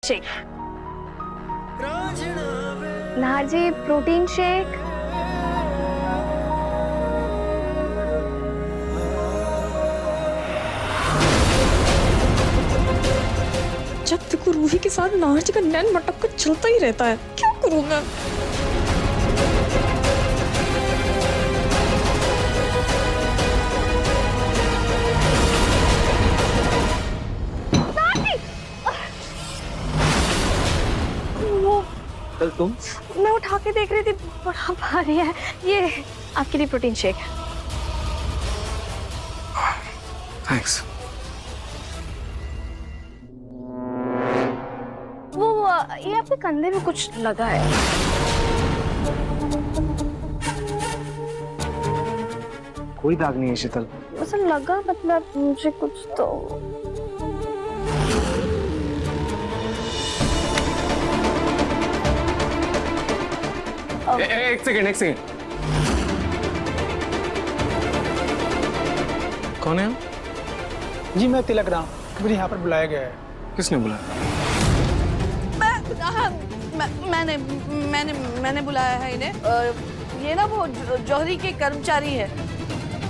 Shake. Nahar जी protein shake. जब देखो रूही के साथ नाहर जी का नैन मटक कर चलता ही रहता है, क्या करूं मैं? कल तुम? मैं उठा के देख रही थी, बड़ा भारी है। ये आपके लिए प्रोटीन शेक है। थैंक्स। वो ये आपके कंधे में कुछ लगा है। कोई दाग नहीं है शीतल। ऐसा लगा, मतलब मुझे कुछ तो। एक सेकेंड एक सेकेंड। कौन है? जी मैं तिलक राम, मुझे यहाँ पर बुलाया गया है। किसने बुलाया? मैंने बुलाया है इन्हें। ये ना वो जौहरी के कर्मचारी है।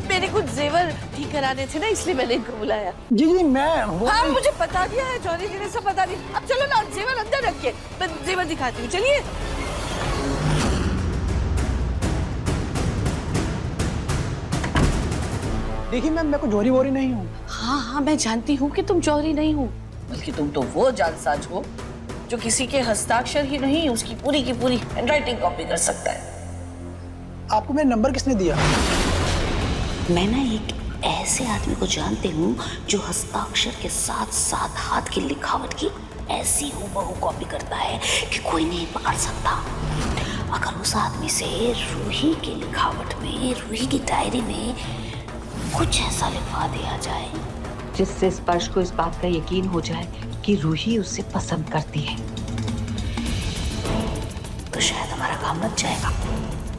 मेरे कुछ जेवर ठीक कराने थे ना, इसलिए मैंने इनको बुलाया। जी जी मैं वो हाँ मुझे बता दिया है, जौहरी जी ने सब बता दिया। अब चलो ना, जेवर अंदर रख के मैं जेवर दिखाती हूँ, चलिए। देखिए मैम, मैं कोई जोरी वोरी नहीं हूँ। हाँ हाँ मैं जानती हूँ कि तुम जौहरी नहीं हो, बल्कि तुम तो वो जालसाज हो जो किसी के हस्ताक्षर ही नहीं उसकी पूरी की पूरी हैंडराइटिंग कॉपी कर सकता है। आपको मेरा नंबर किसने दिया? मैं ना एक ऐसे आदमी को जानती हूँ जो हस्ताक्षर के साथ साथ हाथ की लिखावट की ऐसी हूबहू कॉपी करता है कि कोई नहीं पकड़ सकता। अगर उस आदमी से रूही की लिखावट में, रूही की डायरी में कुछ ऐसा लिखवा दिया जाए जिससे स्पर्श को इस बात का यकीन हो जाए कि रूही उसे पसंद करती है, तो शायद हमारा काम लग जाएगा।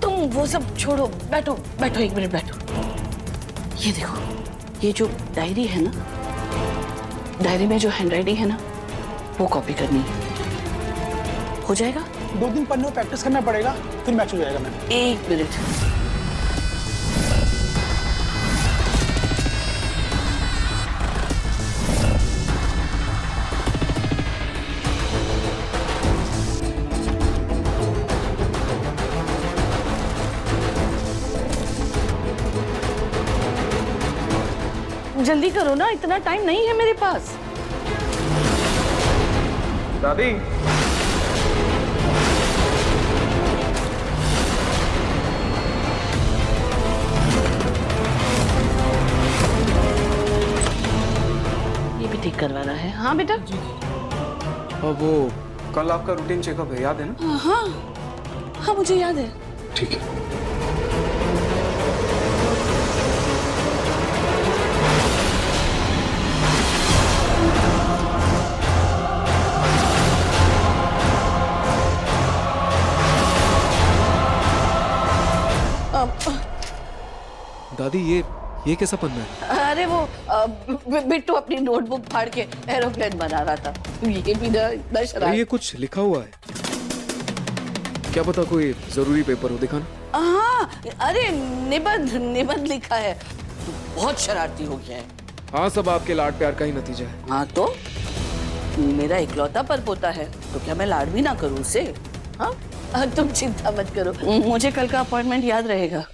तुम वो सब छोड़ो, बैठो बैठो, एक मिनट बैठो। ये देखो, ये जो डायरी है ना, डायरी में जो हैंडराइटिंग है ना, वो कॉपी करनी है। हो जाएगा? 2 दिन पन्नों प्रैक्टिस करना पड़ेगा, फिर मैच हो जाएगा मैम। एक मिनट। जल्दी करो ना, इतना टाइम नहीं है मेरे पास। दादी। ये भी ठीक करवाना है। हाँ बेटा। और वो कल आपका रूटीन चेकअप है, याद है ना? हाँ हाँ मुझे याद है। ठीक है। दादी ये कैसा पन्ना है? अरे वो बिट्टू अपनी नोटबुक फाड़ के एरोप्लेन बना रहा था। ये भी ना इतना शरारत। ये कुछ लिखा हुआ है, क्या पता कोई जरूरी पेपर हो, दिखाना। हाँ अरे निबंध लिखा है। बहुत शरारती हो गया है। हाँ, सब आपके लाड प्यार का ही नतीजा है। हाँ तो मेरा इकलौता परपोता है, तो क्या मैं लाड भी ना करूँ उसे? हाँ तुम चिंता मत करो, मुझे कल का अपॉइंटमेंट याद रहेगा।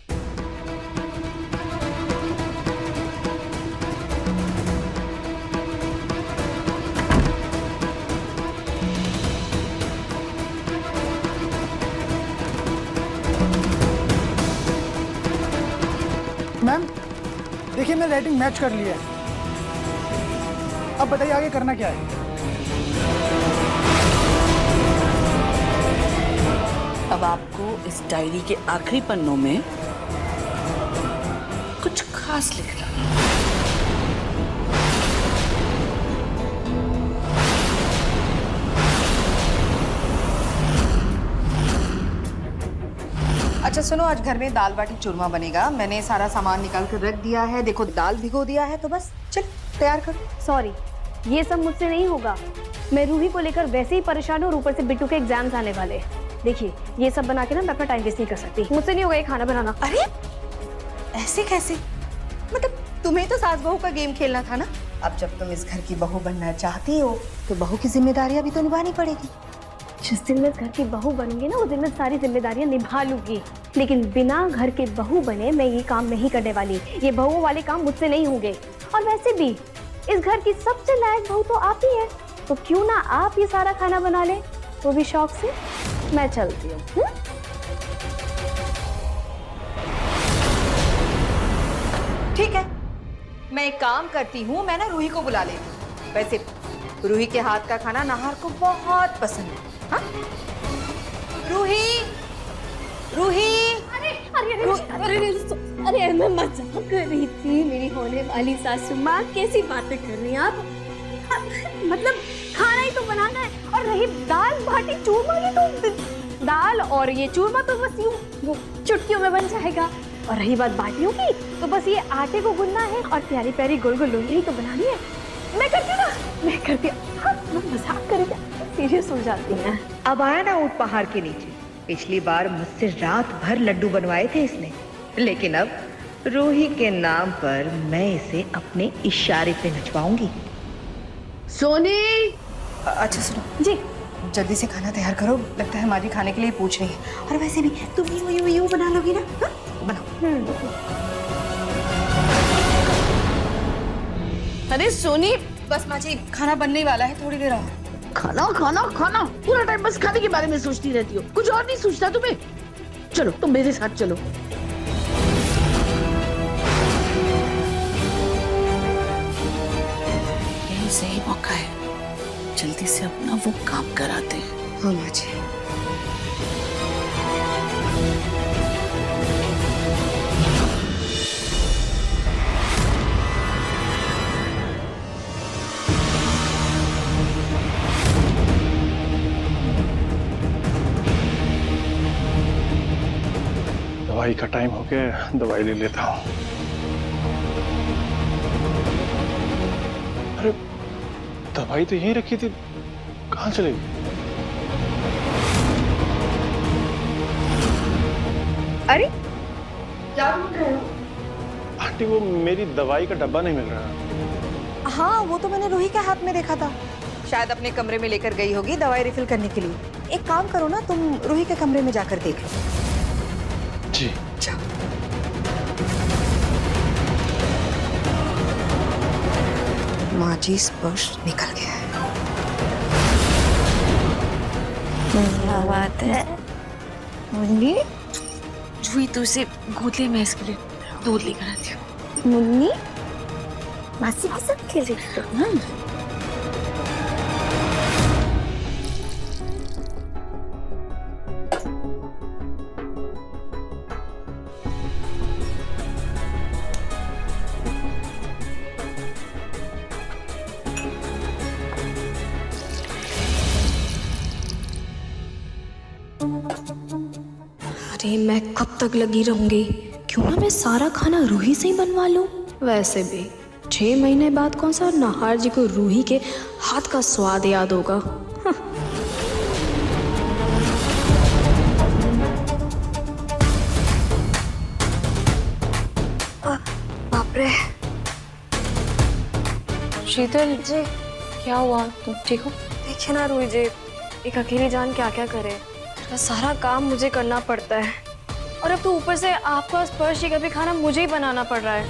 मैम देखिए, मैं राइटिंग मैच कर लिया है। अब बताइए आगे करना क्या है? अब आपको इस डायरी के आखिरी पन्नों में कुछ खास लिखना है। अच्छा सुनो, आज घर में दाल बाटी चूरमा बनेगा। मैंने सारा सामान निकाल कर रख दिया है। देखो दाल भिगो दिया है, तो बस चल तैयार कर। सॉरी, ये सब मुझसे नहीं होगा। मैं रूही को लेकर वैसे ही परेशान हूँ और ऊपर से बिट्टू के एग्जाम्स आने वाले हैं। देखिए ये सब बना के ना मैं अपना टाइम वेस्ट नहीं कर सकती, मुझसे नहीं होगा ये खाना बनाना। अरे ऐसे कैसे? मतलब तुम्हें तो सास बहू का गेम खेलना था ना। अब जब तुम इस घर की बहू बनना चाहती हो तो बहू की जिम्मेदारियां भी तो निभानी पड़ेगी। जिस दिन मैं घर की बहू बनूंगी ना, उस दिन मैं सारी जिम्मेदारियां निभा लूंगी, लेकिन बिना घर के बहू बने मैं ये काम नहीं करने वाली। ये बहू वाले काम मुझसे नहीं होंगे। और वैसे भी इस घर की सबसे लायक बहू तो आप ही है, तो क्यों ना आप ये सारा खाना बना ले, वो भी शौक से। मैं चलती हूँ। ठीक है, मैं एक काम करती हूँ, मैं ना रूही को बुला लेती हूँ। वैसे रूही के हाथ का खाना नाहर को बहुत पसंद है। हाँ? रूही, रूही। अरे मैं मजाक कर रही थी। मेरी होने वाली सासू माँ, कैसी बातें कर रही हैं आप? मतलब खाना ही तो बनाना है। और रही दाल बाटी चूरमा, ये तो दाल और ये चूरमा तो बस यूं चुटकियों में बन जाएगा। और रही बात बाटियों की, तो बस ये आटे को गूंदना है और प्यारी प्यारी गोल गोल लोई तो बनानी है। मैं करती हूँ ना, मैं करती हूँ। हाँ, मैं मजाक कर रही थी, सीरियस हो जाती हैं। अब आया ना ऊंट पहाड़ के नीचे। पिछली बार मुझसे रात भर लड्डू बनवाए थे इसने, लेकिन अब रूही के नाम पर मैं इसे अपने इशारे पे नचवाऊंगी। सोनी, अच्छा सुनो जी, जल्दी से खाना तैयार करो, लगता है हमारी खाने के लिए पूछ रही है। और वैसे भी तुम यूं बना लोगी ना? हाँ? बनाओ। अरे सोनी, बस माँ जी खाना बनने वाला है, थोड़ी देर और। खाना खाना खाना, पूरा टाइम बस खाने के बारे में सोचती रहती हो, कुछ और नहीं सोचता तुम्हें? चलो तुम मेरे साथ चलो। यही सही मौका है, जल्दी से अपना वो काम कराते हैं। हाँ माँ जी। दवाई का टाइम हो गया, दवाई ले लेता हूँ। अरे दवाई तो यहीं रखी थी, कहाँ चली गई? अरे क्या ढूंढ रहे हो? आंटी वो मेरी दवाई का डब्बा नहीं मिल रहा। हाँ वो तो मैंने रूही के हाथ में देखा था, शायद अपने कमरे में लेकर गई होगी दवाई रिफिल करने के लिए। एक काम करो ना, तुम रूही के कमरे में जाकर देख लो। जी जाओ। माँ जी स्पर्श निकल गया है। क्या बात है मुन्नी? जूही तो उसे गोद ले, मैं इसके लिए दूध लेकर आती हूँ। मुन्नी मासी के साथ खेल रही थी ना? अरे मैं कब तक लगी रहूंगी? क्यों ना मैं सारा खाना रूही से ही बनवा लूं। वैसे भी 6 महीने बाद कौन सा नाहर जी को रूही के हाथ का स्वाद याद होगा। बाप रे। शीतल जी, क्या हुआ? तुम ठीक हो? देखिए ना रूही जी, एक अकेली जान क्या क्या करे। सारा काम मुझे करना पड़ता है, और अब तो ऊपर से आपका स्पर्श का भी खाना मुझे ही बनाना पड़ रहा है।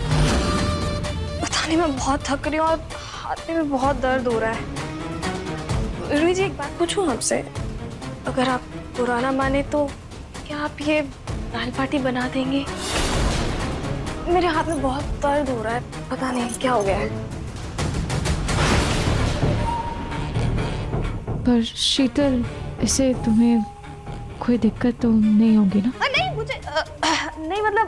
पता नहीं, मैं बहुत थक रही हूँ और हाथ में भी बहुत दर्द हो रहा है। रूही जी एक बात पूछूं आपसे, अगर आप पुराना माने तो क्या आप ये दाल बाटी बना देंगे? मेरे हाथ में बहुत दर्द हो रहा है, पता नहीं क्या हो गया है। पर शीतल, इससे तुम्हें कोई दिक्कत तो नहीं होगी ना? नहीं मुझे नहीं मतलब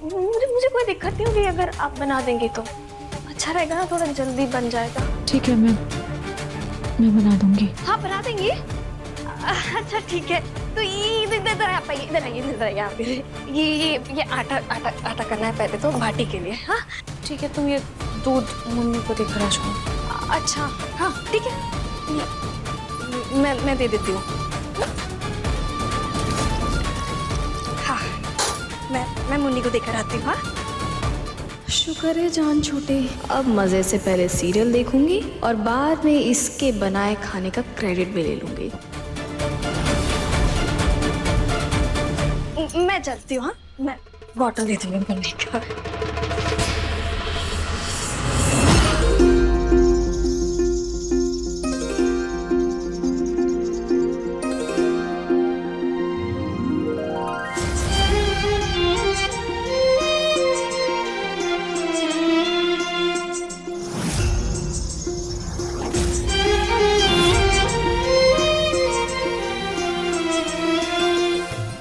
मुझे कोई दिक्कत नहीं होगी, अगर आप बना देंगे तो अच्छा रहेगा ना, थोड़ा जल्दी बन जाएगा। ठीक है, मैं बना दूंगी। हाँ बना देंगे। अच्छा ठीक है, तो ये इधर आप आइए, इधर आइए आप। ये आटा करना है पहले तो बाटी के लिए। हाँ ठीक है, तुम ये दूध मुन्नी को देकर आ जाओ। अच्छा हाँ ठीक है, मैं दे देती हूँ। हाँ मैं मुन्नी को देकर आती हूँ। हाँ शुक्र है जान छूटे। अब मजे से पहले सीरियल देखूंगी और बाद में इसके बनाए खाने का क्रेडिट भी ले लूंगी। मैं चलती हूँ। हाँ मैं बॉटल दे दूंगी मुन्नी का।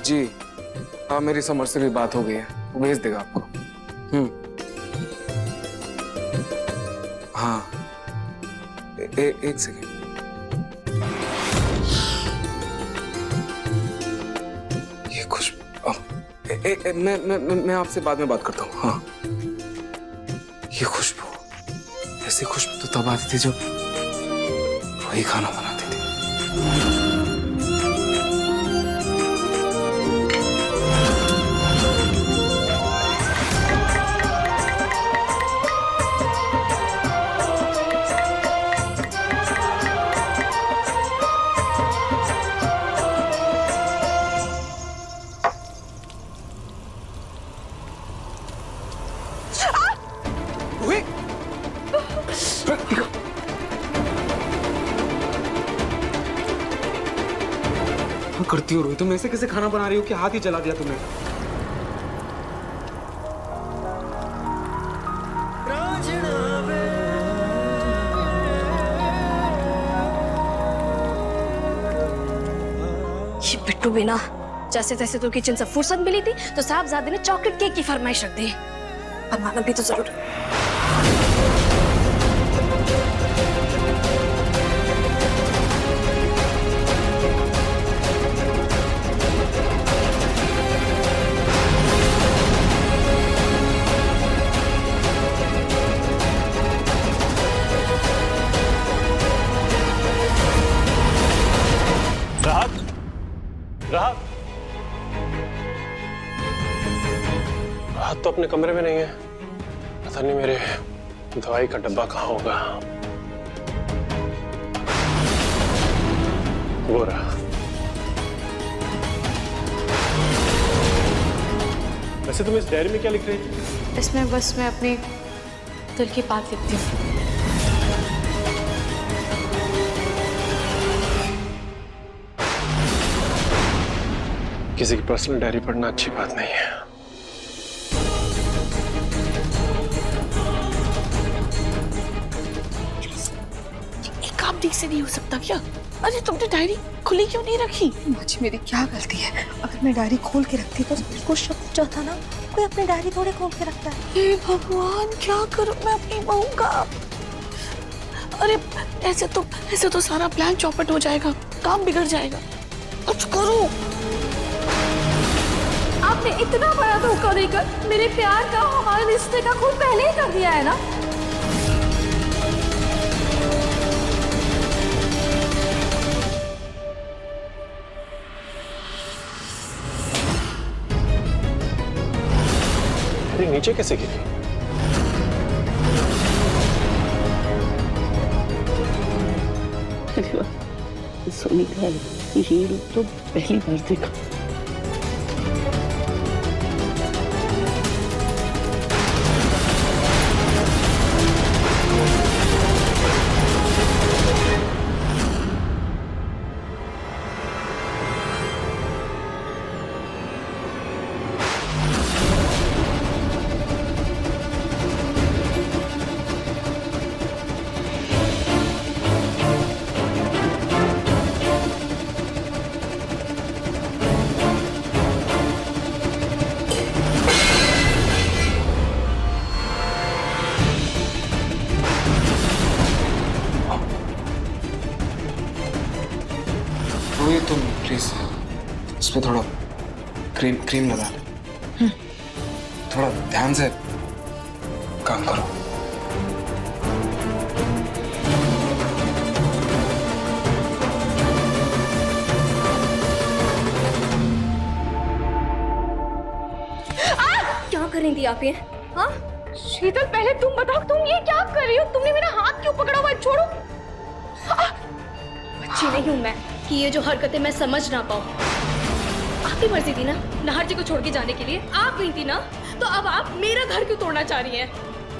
जी हाँ, मेरी समर से भी बात हो गई है, वो भेज देगा आपको। हाँ एक सेकेंड। ये खुशबू मैं आपसे बाद में बात करता हूँ। हाँ ये खुशबू, ऐसी खुशबू तो तब आती थी जब वही खाना बनाती थी। करती हो रोही, तुम ऐसे कैसे खाना बना रही हो कि हाथ ही जला दिया तुमने। ये बिट्टू भी ना, जैसे तैसे तो किचन से फुर्सत मिली थी तो साहबजादे ने चॉकलेट केक की फरमाइश रख दी। बनाना भी तो जरूर। राहत तो अपने कमरे में नहीं है, पता नहीं मेरे दवाई का डब्बा कहाँ होगा। वो रहा। वैसे तुम इस डायरी में क्या लिख रही थी? इसमें बस मैं अपनी दिल की बात लिखती हूँ। किसी की पर्सनल डायरी पढ़ना अच्छी बात नहीं है। एक काम ठीक से नहीं हो सकता क्या? अरे तुमने डायरी खुली क्यों नहीं रखी? मुझे मेरी क्या गलती है? अगर मैं डायरी खोल के रखती तो बिल्कुल शक हो जाता ना। कोई अपनी डायरी थोड़े खोल के रखता है। हे भगवान, क्या करूं मैं अपनी बहू का? अरे ऐसे तो सारा प्लान चौपट हो जाएगा, काम बिगड़ जाएगा। कुछ करो। आपने इतना बड़ा धोखा देकर मेरे प्यार का, हमारे रिश्ते का खून पहले ही कर दिया है ना। अरे नीचे कैसे गिरी? सोनी का ये रूप तो पहली बार देखा। रोहित तुम प्लीज उस पर थोड़ा क्रीम लगा ले। थोड़ा ध्यान से काम करो। क्या करेंगी आप ये? हाँ शीतल, पहले तुम बताओ, तुम ये क्या कर रही हो? तुमने मेरा हाथ क्यों पकड़ा हुआ है? छोड़ो। अच्छी नहीं हूँ मैं कि ये जो हरकतें मैं समझ ना पाऊँ। आपकी मर्जी थी ना नाहर जी को छोड़ के जाने के लिए, आप गई थी ना, तो अब आप मेरा घर क्यों तोड़ना चाह रही हैं?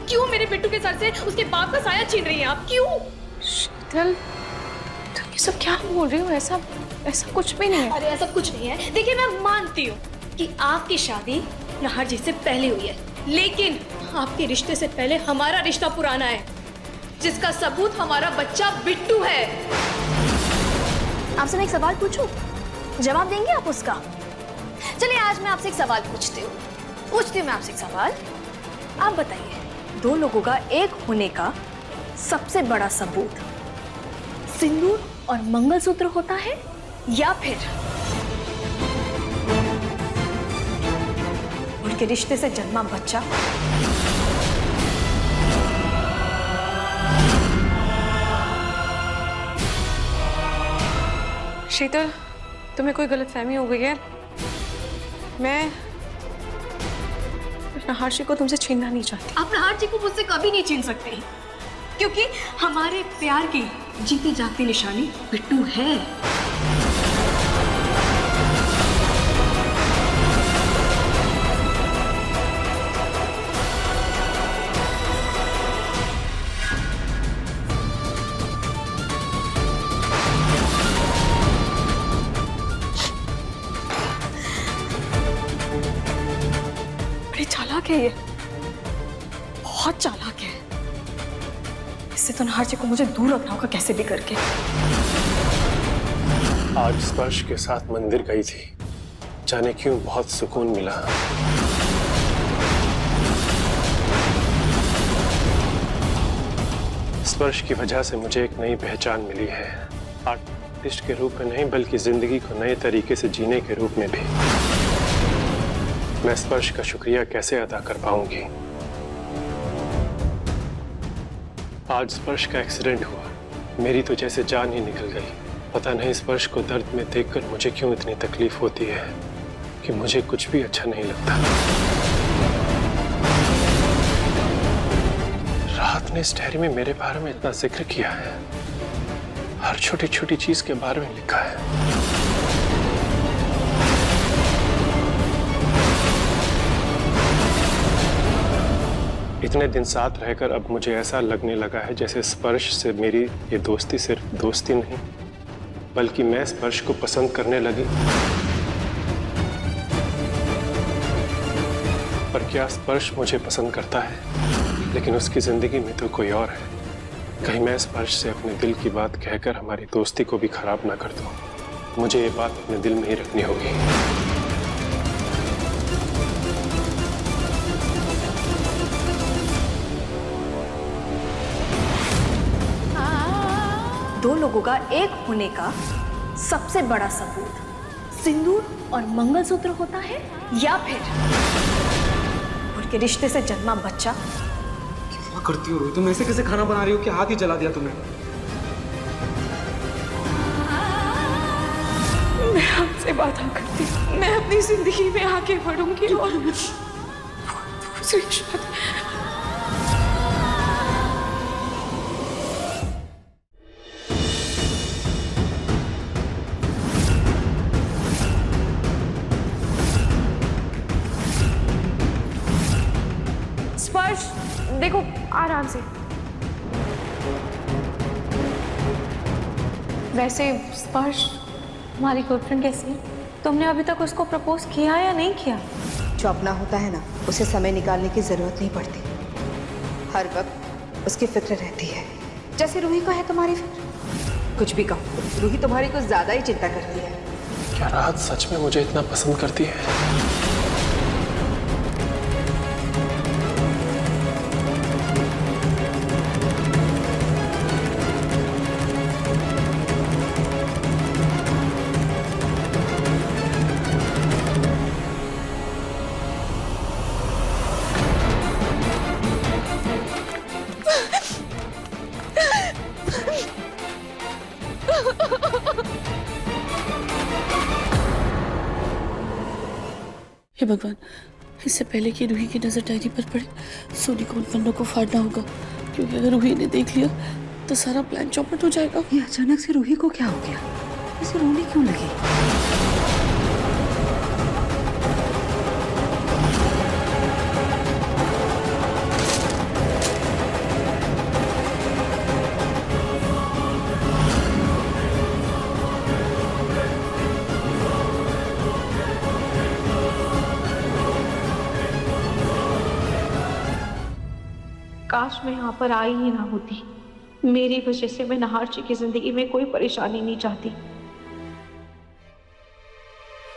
क्यों मेरे बिट्टू के सर से उसके बाप का साया छीन रही हैं आप? क्यों? शीतल, तुम ये सब क्या बोल रही हो? ऐसा कुछ भी नहीं है। अरे ऐसा कुछ नहीं है। देखिए, मैं मानती हूँ कि आपकी शादी नाहर जी से पहले हुई है, लेकिन आपके रिश्ते से पहले हमारा रिश्ता पुराना है, जिसका सबूत हमारा बच्चा बिट्टू है। आपसे मैं एक सवाल पूछूं, जवाब देंगे आप उसका? चलिए आज मैं आपसे एक सवाल पूछती हूँ मैं आपसे एक सवाल। आप बताइए, दो लोगों का एक होने का सबसे बड़ा सबूत सिंदूर और मंगलसूत्र होता है, या फिर उनके रिश्ते से जन्मा बच्चा? शीतल, तुम्हें कोई गलतफहमी हो गई है। मैं नाहर जी को तुमसे छीनना नहीं चाहती। आप नाहर जी को मुझसे कभी नहीं छीन सकते, क्योंकि हमारे प्यार की जीती जागती निशानी बिट्टू है। बड़ी चालाक है ये, बहुत चालाक है। इससे तो नाहर जी को मुझे दूर रखना होगा कैसे भी करके। आज स्पर्श के साथ मंदिर गई थी, जाने क्यों बहुत सुकून मिला। स्पर्श की वजह से मुझे एक नई पहचान मिली है, आर्टिस्ट के रूप में नहीं बल्कि जिंदगी को नए तरीके से जीने के रूप में भी। मैं स्पर्श का शुक्रिया कैसे अदा कर पाऊंगी। आज स्पर्श का एक्सीडेंट हुआ, मेरी तो जैसे जान ही निकल गई। पता नहीं स्पर्श को दर्द में देखकर मुझे क्यों इतनी तकलीफ होती है कि मुझे कुछ भी अच्छा नहीं लगता। रात ने इस डायरी में मेरे बारे में इतना जिक्र किया है, हर छोटी छोटी चीज के बारे में लिखा है। इतने दिन साथ रहकर अब मुझे ऐसा लगने लगा है जैसे स्पर्श से मेरी ये दोस्ती सिर्फ दोस्ती नहीं, बल्कि मैं स्पर्श को पसंद करने लगी। पर क्या स्पर्श मुझे पसंद करता है? लेकिन उसकी जिंदगी में तो कोई और है। कहीं मैं स्पर्श से अपने दिल की बात कहकर हमारी दोस्ती को भी खराब ना कर दूं। मुझे ये बात अपने दिल में ही रखनी होगी। दो लोगों का एक होने का सबसे बड़ा सबूत सिंदूर और मंगलसूत्र होता है, या फिर उनके रिश्ते से जन्मा बच्चा? क्या करती हो रोहित? तुम ऐसे कैसे खाना बना रही हो कि हाथ ही जला दिया तुमने? मैं आपसे वादा करती हूँ, मैं अपनी जिंदगी में आगे बढ़ूंगी और दूसरी शादी। स्पर्श, देखो आराम से। वैसे स्पर्श, हमारी गर्लफ्रेंड कैसी है? तुमने अभी तक उसको प्रपोज किया या नहीं किया? जो अपना होता है ना, उसे समय निकालने की जरूरत नहीं पड़ती। हर वक्त उसकी फिक्र रहती है, जैसे रूही को है तुम्हारी फिक्र। कुछ भी कहो, रूही तुम्हारी कुछ ज्यादा ही चिंता करती है। क्या रात सच में मुझे इतना पसंद करती है? हे भगवान, इससे पहले कि रूही की नजर डायरी पर पड़े, सोनी को उन पन्नों को फाड़ना होगा, क्योंकि अगर रूही ने देख लिया तो सारा प्लान चौपट हो जाएगा। ये अचानक से रूही को क्या हो गया? इसे रोने क्यों लगी? काश मैं यहाँ पर आई ही ना होती। मेरी वजह से मैं नहार जी की जिंदगी में कोई परेशानी नहीं चाहती।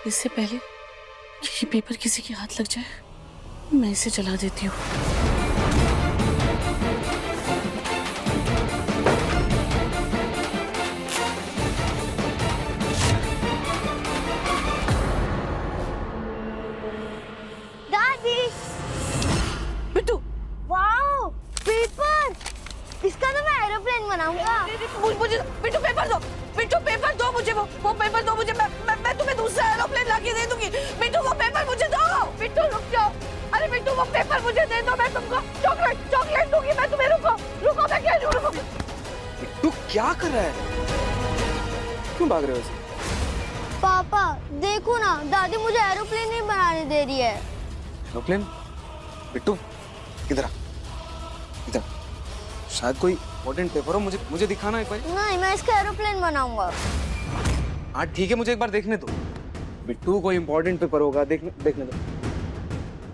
इससे पहले कि ये पेपर किसी के हाथ लग जाए, मैं इसे जला देती हूँ। दादी, बिट्टू, वाओ, पेपर! इसका तो मैं एरोप्लेन बनाऊंगा। मुझे बिट्टू पेपर दो, बिट्टू पेपर दो मुझे, वो पेपर दो मुझे, मैं तुम्हें दूसरा एरोप्लेन लाके दे दूंगी। बिट्टू वो पेपर मुझे दो। बिट्टू रुक जाओ, अरे बिट्टू वो पेपर मुझे दे दो, मैं तुमको चॉकलेट दूंगी। मैं तुम्हें रुको मैं कह रही हूँ, रुको। तू क्या कर रहा है? क्यों भाग रहे हो ऐसे? पापा देखो ना, दादी मुझे एरोप्लेन नहीं बनाने दे रही है। एरोप्लेन? बिट्टू इधर आ, इधर। शायद कोई इम्पोर्टेंट पेपर हो, मुझे दिखाना एक बार। नहीं, मैं इसका एरोप्लेन बनाऊंगा। हाँ ठीक है, मुझे एक बार देखने दो। बिट्टू कोई इम्पोर्टेंट पेपर होगा, देखने दो।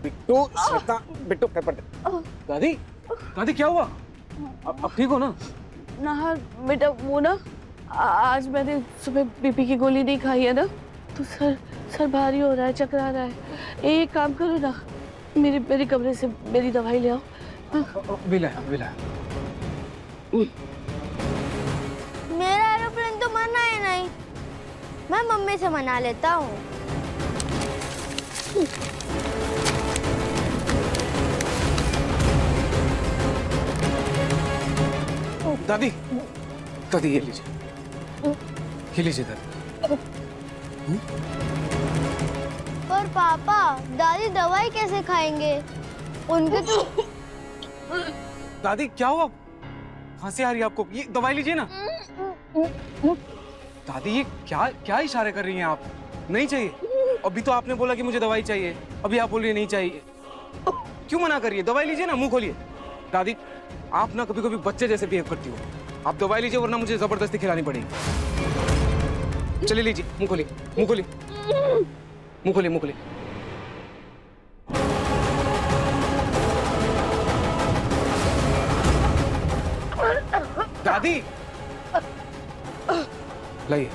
बिट्टू श्वेता, बिट्टू पेपर दे। दादी क्या हुआ? अब ठीक हो ना? नहार बेटा, वो ना आज मैंने सुबह बीपी की गोली नहीं खाई है ना, तो सर भारी हो रहा है, चकरा रहा है। एक काम करो ना, मेरे कमरे से मेरी दवाई ले आओ। बिला मेरा एरोप्लेन तो मना है नहीं, मैं मम्मी से मना लेता हूँ। दादी ये लीजिए दादी। पर पापा, दादी दवाई कैसे खाएंगे? उनके तो दादी क्या हुआ? हंसी आ रही है आपको? ये दवाई लीजिए ना। दादी ये क्या इशारे कर रही हैं आप? नहीं चाहिए। अभी तो आपने बोला कि मुझे दवाई चाहिए, अभी आप बोल रही है नहीं चाहिए। क्यों मना करिए? दवाई लीजिए ना, मुंह खोलिए। दादी आप ना कभी कभी बच्चे जैसे बिहेव करती हो। आप दवाई लीजिए वरना मुझे जबरदस्ती खिलानी पड़ेगी। चलिए लीजिए, मुंह खोलिए। दादी लाइए।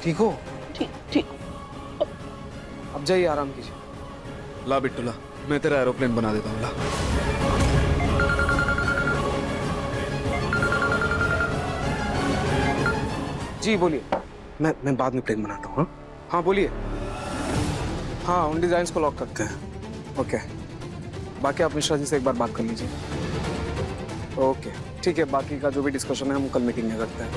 ठीक हो? ठीक। अब जाइए, आराम कीजिए। ला बिट्टू ला, मैं तेरा एरोप्लेन बना देता हूँ। ला जी बोलिए। मैं बाद में प्लेन बनाता हूँ। हाँ बोलिए। हाँ उन डिजाइन्स को लॉक करते हैं। ओके, बाकी आप मिश्रा जी से एक बार बात कर लीजिए। ओके ठीक है, बाकी का जो भी डिस्कशन है हम कल मीटिंग में करते हैं।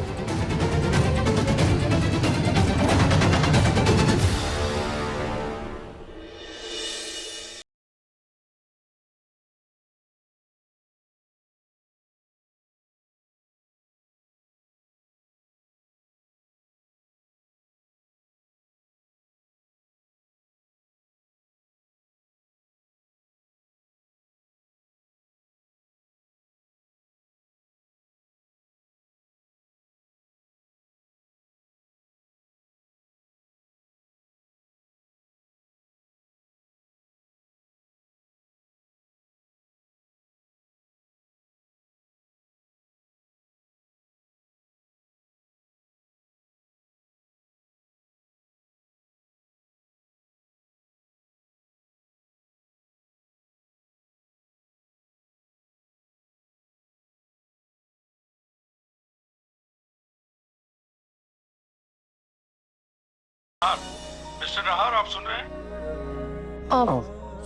मिस्टर नहार, आप सुन रहे हैं?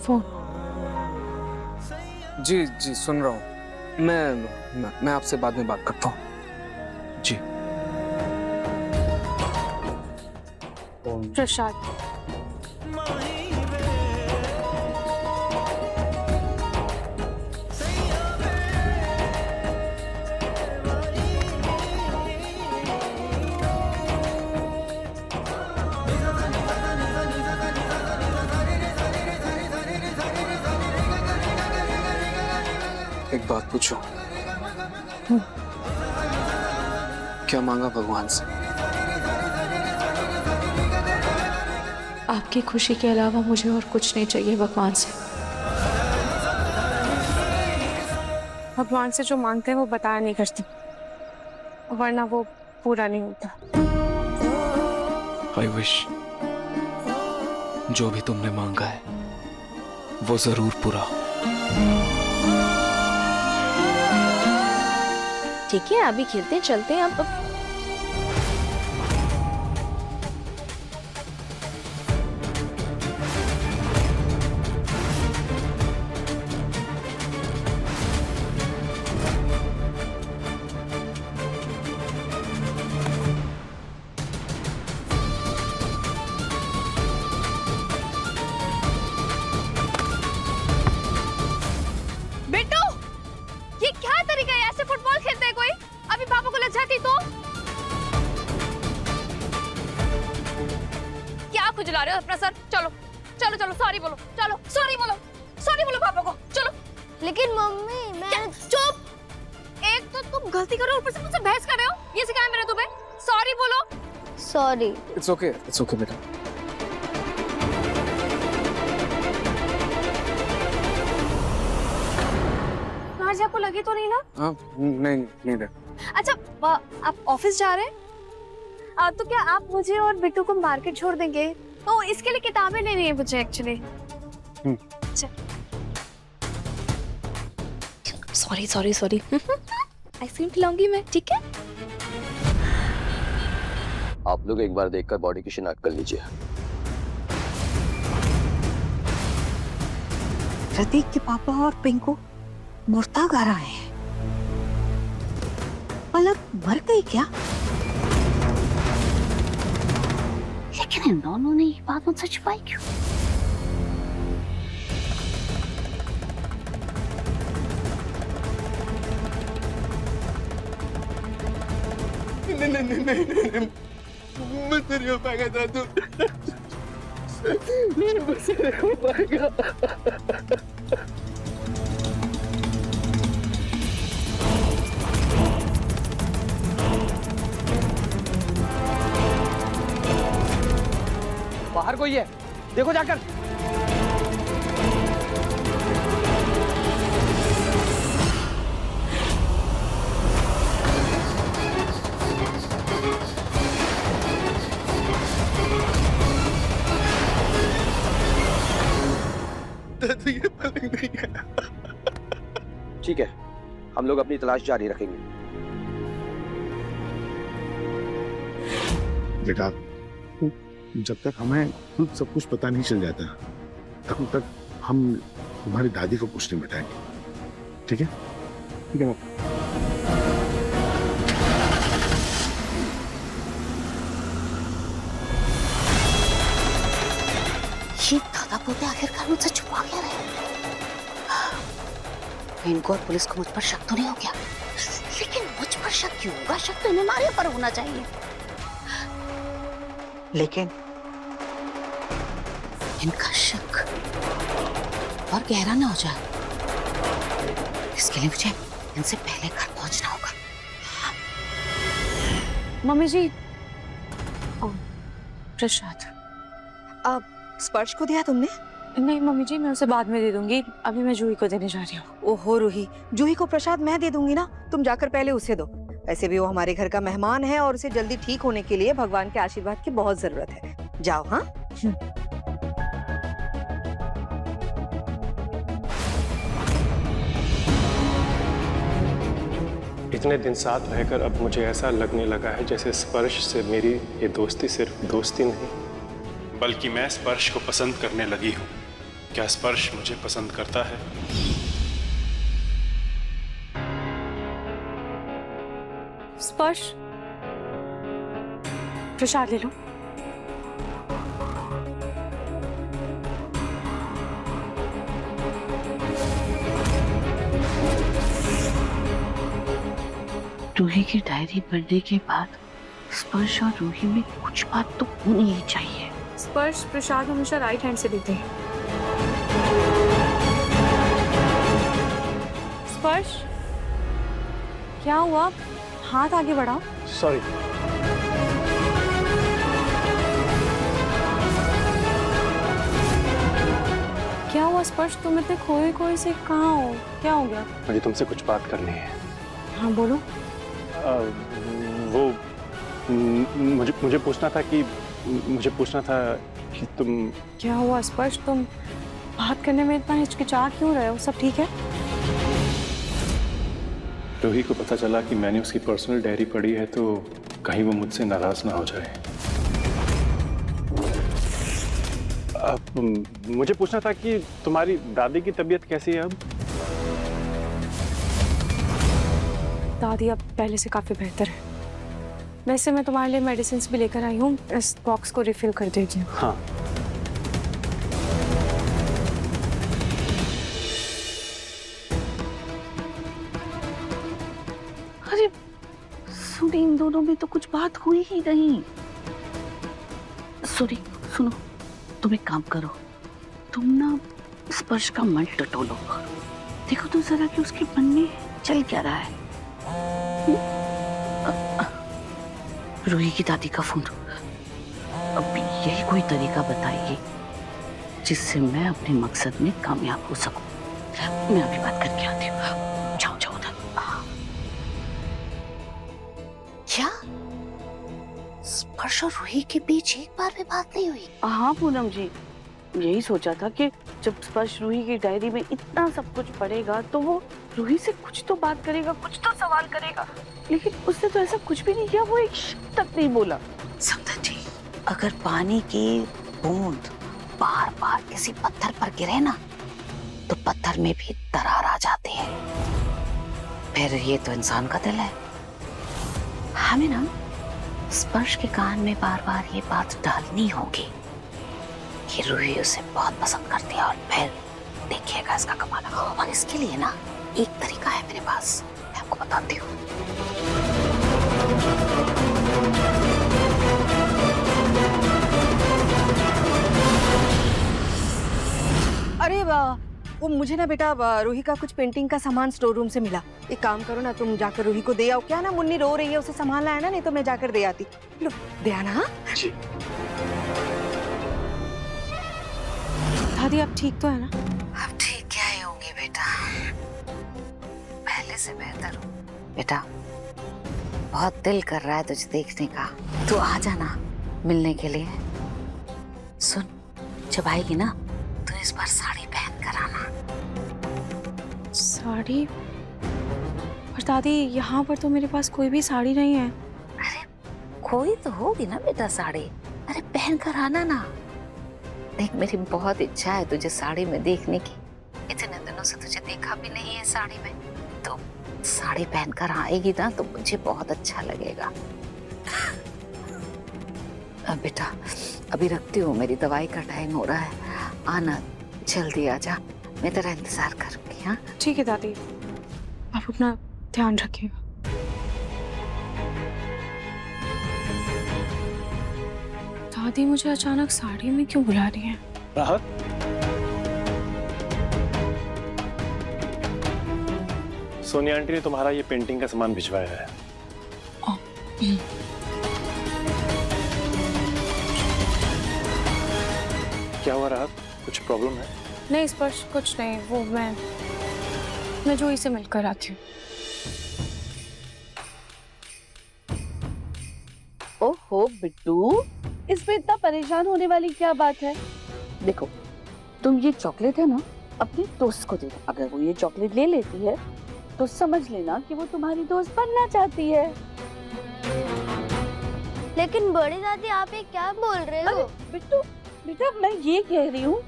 फोन। जी सुन रहा हूँ। मैं आपसे बाद में बात करता हूँ। जी। प्रसाद, एक बात पूछो, क्या मांगा भगवान से? आपकी खुशी के अलावा मुझे और कुछ नहीं चाहिए भगवान से। भगवान से जो मांगते हैं वो बताया नहीं करती, वरना वो पूरा नहीं होता। I wish जो भी तुमने मांगा है वो जरूर पूरा हो। ठीक है, अभी खेलते हैं, चलते हैं अब। बिट्टू, ये क्या तरीका है? ऐसे फुटबॉल खेलते हैं कोई? अभी पापा को लग जाती तो? क्या खुजला रहे हो अपना सर? चलो चलो चलो, सॉरी बोलो, चलो सॉरी बोलो, सॉरी बोलो पापा को, चलो। लेकिन मम्मी मैं चुप। एक तो तुम गलती करो, ऊपर से मुझसे बहस कर रहे हो। ये सिखाया मैंने तुम्हें? सॉरी बोलो। सॉरी। इट्स ओके बेटा। आज आपको लगी तो नहीं ना? हाँ, नहीं दे। अच्छा, आप ऑफिस जा रहे हैं? तो क्या आप मुझे और बिट्टू को मार्केट छोड़ देंगे? तो इसके लिए किताबें लेनी है मुझे एक्चुअली। अच्छा, सॉरी सॉरी सॉरी। आइसक्रीम खिलाऊंगी मैं, ठीक है? आप लोग एक बार देखकर बॉडी की शिनाख्त कर लीजिए। प्रतीक के पापा और पिंकू मुर्ताग आ रहे हैं। पलक मर गई क्या? लेकिन इन दोनों ने ये बात मुझसे छुपाई क्यों? नहीं, मुझसे नहीं हो पाएगा दादू, मुझसे नहीं हो पाएगा। बाहर कोई है, देखो जाकर। दादू ये पलक नहीं है। ठीक है, हम लोग अपनी तलाश जारी रखेंगे। बेटा, जब तक हमें खुद सब कुछ पता नहीं चल जाता तब तक हम तुम्हारी दादी को कुछ नहीं बताएंगे, ठीक है? ठीक है। ये दादा पोते आखिरकार मुझसे छुपा क्या रहे? इनको और पुलिस को मुझ पर शक तो नहीं हो गया? लेकिन मुझ पर शक क्यों होगा? शक तो इन्हें मारे पर होना चाहिए। लेकिन इनका शक और गहरा ना हो जाए, इसके लिए मुझे इनसे पहले घर पहुंचना होगा। मम्मी जी, प्रसाद। अब स्पर्श को दिया तुमने? नहीं मम्मी जी, मैं उसे बाद में दे दूंगी। अभी मैं जूही को देने जा रही हूँ। ओहो रूही, जूही को प्रसाद मैं दे दूंगी ना, तुम जाकर पहले उसे दो। ऐसे भी वो हमारे घर का मेहमान है और उसे जल्दी ठीक होने के लिए भगवान के आशीर्वाद की बहुत जरूरत है। जाओ। हाँ, इतने दिन साथ रहकर अब मुझे ऐसा लगने लगा है जैसे स्पर्श से मेरी ये दोस्ती सिर्फ दोस्ती नहीं, बल्कि मैं स्पर्श को पसंद करने लगी हूँ। क्या स्पर्श मुझे पसंद करता है? स्पर्श, प्रसाद ले लो। रूही की डायरी पढ़ने के बाद स्पर्श और रूही में कुछ बात तो होनी ही चाहिए। स्पर्श प्रसाद हमेशा राइट हैंड से देते हैं। स्पर्श, क्या हुआ? हाथ आगे बढ़ाओ। सॉरी। क्या हुआ स्पर्श, तुम इतने खोए खोए से कहाँ हो? क्या हो गया? मुझे तुमसे कुछ बात करनी है। हाँ बोलो। वो मुझे पूछना था कि तुम। क्या हुआ स्पर्श, तुम बात करने में इतना हिचकिचा क्यों रहे हो? सब ठीक है? रूही को पता चला कि मैंने उसकी पर्सनल डायरी पढ़ी है तो कहीं वो मुझसे नाराज ना हो जाए। मुझे पूछना था कि तुम्हारी दादी की तबीयत कैसी है अब? दादी अब पहले से काफी बेहतर है। वैसे मैं तुम्हारे लिए मेडिसिन भी लेकर आई हूँ, इस बॉक्स को रिफिल कर दीजिए। हाँ। अरे सुनी, इन दोनों में तो कुछ बात हुई ही नहीं। सुनो, तुम एक काम करो, तुम ना स्पर्श का मन टटोलो, देखो तो जरा कि उसके मन में चल क्या रहा है। रूही की दादी का फोन। अब यही कोई तरीका बताइए जिससे मैं अपने मकसद में कामयाब हो सकूं। मैं अभी बात करके आती हूँ। जाओ उधर। क्या स्पर्श और रूही के बीच एक बार भी बात नहीं हुई? हाँ पूनम जी, यही सोचा था कि जब स्पर्श रूही की डायरी में इतना सब कुछ पढ़ेगा तो वो रूही से कुछ तो बात करेगा, कुछ तो सवाल करेगा, लेकिन उसने तो ऐसा कुछ भी नहीं किया। वो एक शब्द तक नहीं बोला। समझा जी, अगर पानी की बूंद बार बार किसी पत्थर पर गिरे ना तो पत्थर में भी दरार आ जाती है। फिर ये तो इंसान का दिल है। हमें ना स्पर्श के कान में बार बार ये बात डालनी होगी कि रूही उसे बहुत पसंद करती है, और फिर देखिएगा इसका कमाल। और इसके लिए ना एक तरीका है मेरे पास, मैं आपको बताती हूँ। अरे वाह, वो मुझे ना बेटा रूही का कुछ पेंटिंग का सामान स्टोर रूम से मिला। एक काम करो ना, तुम जाकर रूही को दे आओ। क्या ना मुन्नी रो रही है, उसे संभालना है ना, नहीं तो मैं जाकर दे आती। लो दे आना। हाँ जी। दादी आप ठीक तो है ना? अब ठीक क्या ही होंगी बेटा, पहले से बेहतर हूँ। बेटा बहुत दिल कर रहा है तुझे देखने का, तू आ जाना मिलने के लिए। सुन, जब आएगी ना तो इस बार साड़ी पहन कर आना। साड़ी? पर दादी यहाँ पर तो मेरे पास कोई भी साड़ी नहीं है। अरे कोई तो होगी ना बेटा साड़ी, अरे पहन कर आना ना। देख मेरी बहुत इच्छा है तुझे साड़ी में देखने की, इतने दिनों से तुझे देखा भी नहीं है साड़ी में, तो साड़ी पहनकर आएगी ना तो मुझे बहुत अच्छा लगेगा। अब बेटा अभी रखती हूँ, मेरी दवाई का टाइम हो रहा है, आना जल्दी आजा, मैं तेरा इंतजार करूंगी। हाँ ठीक है दादी, आप अपना ध्यान रखिएगा। दादी मुझे अचानक साड़ी में क्यों बुला रही हैं? राहत, सोनिया आंटी ने तुम्हारा ये पेंटिंग का सामान भिजवाया है। क्या हुआ राहत, कुछ प्रॉब्लम है? नहीं स्पर्श, कुछ नहीं, वो मैं जूही से मिलकर आती हूँ। ओहो बिट्टू, इसमें इतना परेशान होने वाली क्या बात है? देखो तुम ये चॉकलेट है ना अपने दोस्त को दे दो, अगर वो ये चॉकलेट ले लेती है तो समझ लेना कि वो तुम्हारी दोस्त बनना चाहती है। लेकिन बड़ी दादी आप ये क्या बोल रहे हो? बिट्टू बेटा मैं ये कह रही हूँ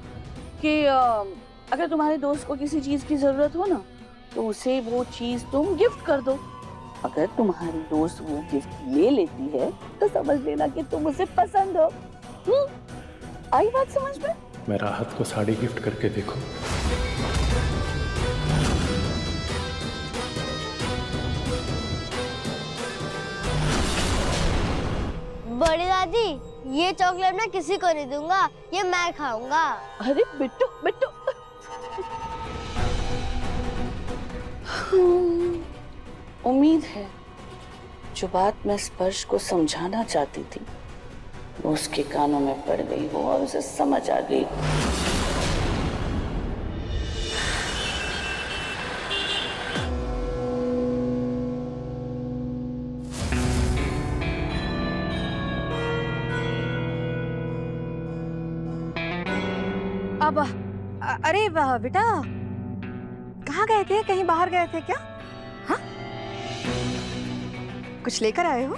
कि अगर तुम्हारे दोस्त को किसी चीज की जरूरत हो ना तो उसे वो चीज तुम गिफ्ट कर दो। अगर तुम्हारी दोस्त वो गिफ्ट ले लेती है तो समझ लेना कि तुम उसे पसंद हो। आई बात समझ में? मैं राहत को साड़ी गिफ्ट करके देखूं। बड़ी दादी ये चॉकलेट मैं किसी को नहीं दूंगा, ये मैं खाऊंगा। अरे बिट्टू बिट्टू उम्मीद है जो बात मैं स्पर्श को समझाना चाहती थी वो उसके कानों में पड़ गई हो और उसे समझ आ गई। अब अरे बेटा, कहाँ गए थे? कहीं बाहर गए थे क्या? हाँ, कुछ लेकर आए हो?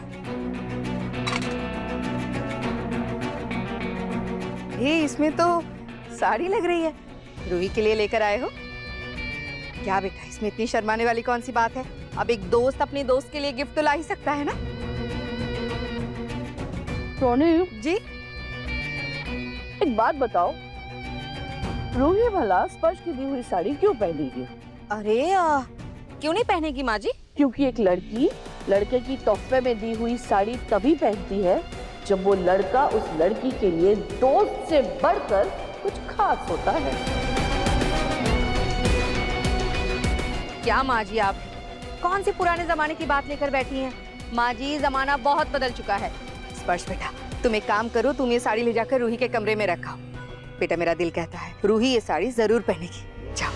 ये इसमें तो साड़ी लग रही है। रूही के लिए लेकर आए हो क्या बेटा? इसमें इतनी शर्माने वाली कौन सी बात है? अब एक दोस्त अपने दोस्त के लिए गिफ्ट तो ला ही सकता है ना। रोनी जी, एक बात बताओ, रूही भला स्पर्श की दी हुई साड़ी क्यों पहनेगी? अरे क्यों नहीं पहनेगी माँ जी? क्योंकि एक लड़की लड़के की तोहफे में दी हुई साड़ी तभी पहनती है जब वो लड़का उस लड़की के लिए दोस्त से बढ़कर कुछ खास होता है। क्या माँ जी, आप कौन सी पुराने जमाने की बात लेकर बैठी हैं? माँ जी, जमाना बहुत बदल चुका है। स्पर्श बेटा, तुम एक काम करो, तुम ये साड़ी ले जाकर रूही के कमरे में रखो। बेटा, मेरा दिल कहता है रूही ये साड़ी जरूर पहनेगी। जाओ।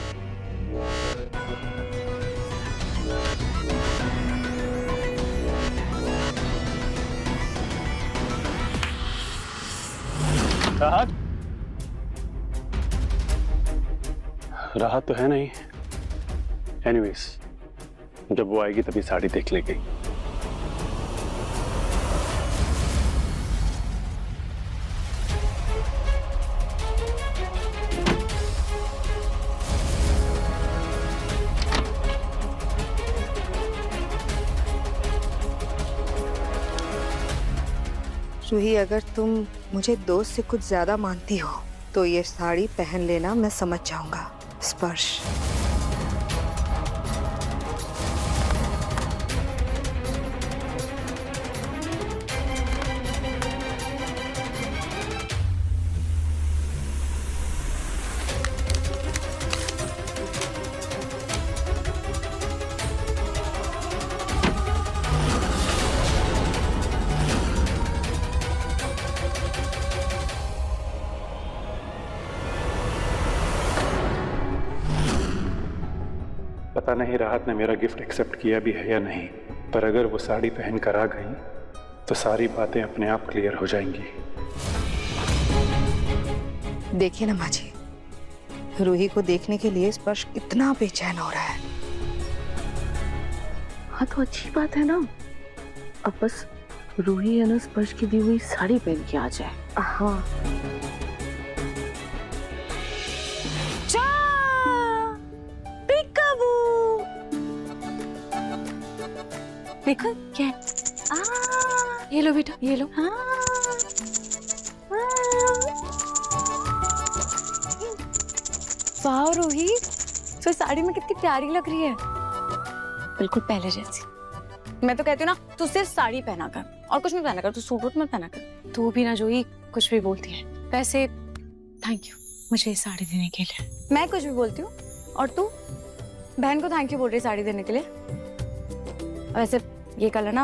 राहत, राहत तो है नहीं। एनीवेज, जब वो आएगी तभी साड़ी देख लेगी। रूही, अगर तुम मुझे दोस्त से कुछ ज्यादा मानती हो तो ये साड़ी पहन लेना, मैं समझ जाऊंगा। स्पर्श। पता नहीं राहत ने मेरा गिफ्ट एक्सेप्ट किया भी है या नहीं, पर अगर वो साड़ी पहन कर आ गई तो सारी बातें अपने आप क्लियर हो जाएंगी। देखिए ना माँ जी, रूही को देखने के लिए स्पर्श इतना बेचैन हो रहा है। हाँ तो अच्छी बात है ना, अब बस रूही है ना स्पर्श की दी हुई साड़ी पहन के आ जाए। हाँ। देखो क्या है? ये लो बेटा, ये लो। वाह रूही, तो साड़ी में कितनी प्यारी लग रही है, बिल्कुल पहले जैसी। मैं तो कहती हूँ ना, तू सिर्फ साड़ी पहना कर और कुछ नहीं पहना कर, तू सूट वूट मत पहना कर। तू भी ना जोई कुछ भी बोलती है। वैसे थैंक यू मुझे ये साड़ी देने के लिए। मैं कुछ भी बोलती हूँ और तू बहन को थैंक यू बोल रही है साड़ी देने के लिए। वैसे ये कलर ना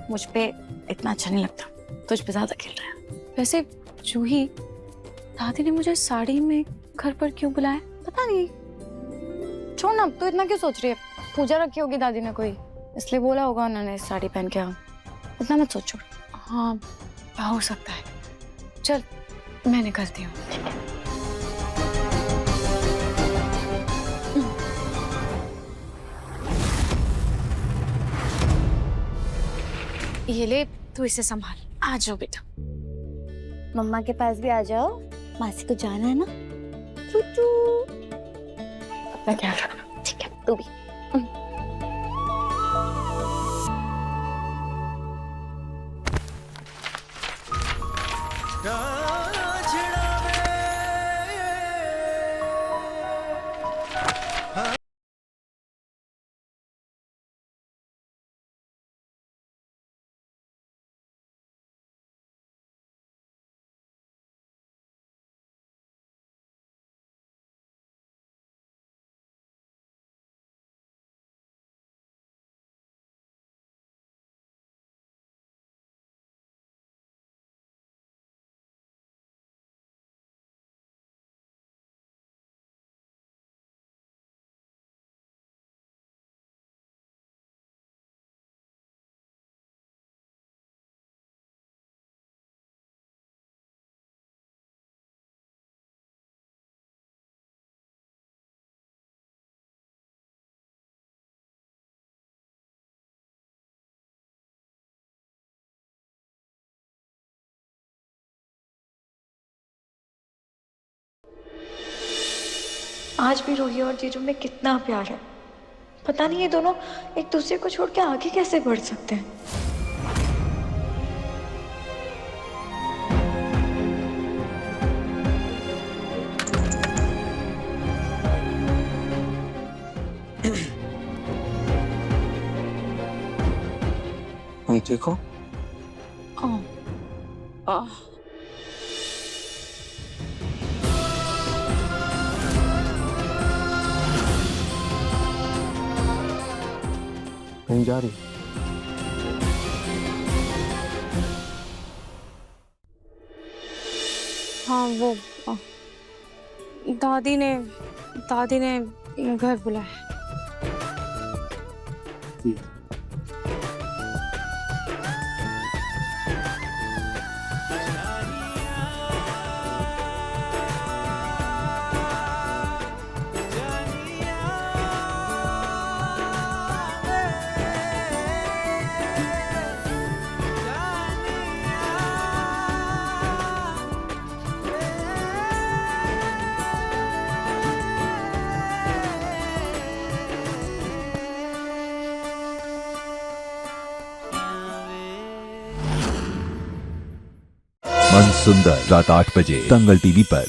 मुझ पे इतना अच्छा नहीं लगता, तुझ पे ज्यादा खिल रहा है। वैसे जूही, दादी ने मुझे साड़ी में घर पर क्यों बुलाया? पता नहीं, छोड़ ना, तो इतना क्यों सोच रही है? पूजा रखी होगी दादी ने कोई, इसलिए बोला होगा उन्होंने साड़ी पहन के आओ। इतना मत सोचो। हाँ हो सकता है। चल मैं निकलती हूँ। ये ले, तू इसे संभाल। आ जाओ बेटा। मम्मा के पास भी आ जाओ, मासी को जाना है ना। चूचू। अपना ख्याल रखना। ठीक है, तू भी। आज भी रूही और जीजू में कितना प्यार है। पता नहीं ये दोनों एक दूसरे को छोड़ के आगे कैसे बढ़ सकते हैं। तुम ठीक हो? कहीं जा रही? हाँ वो दादी ने घर बुलाया। मन सुंदर रात 8 बजे दंगल टीवी पर।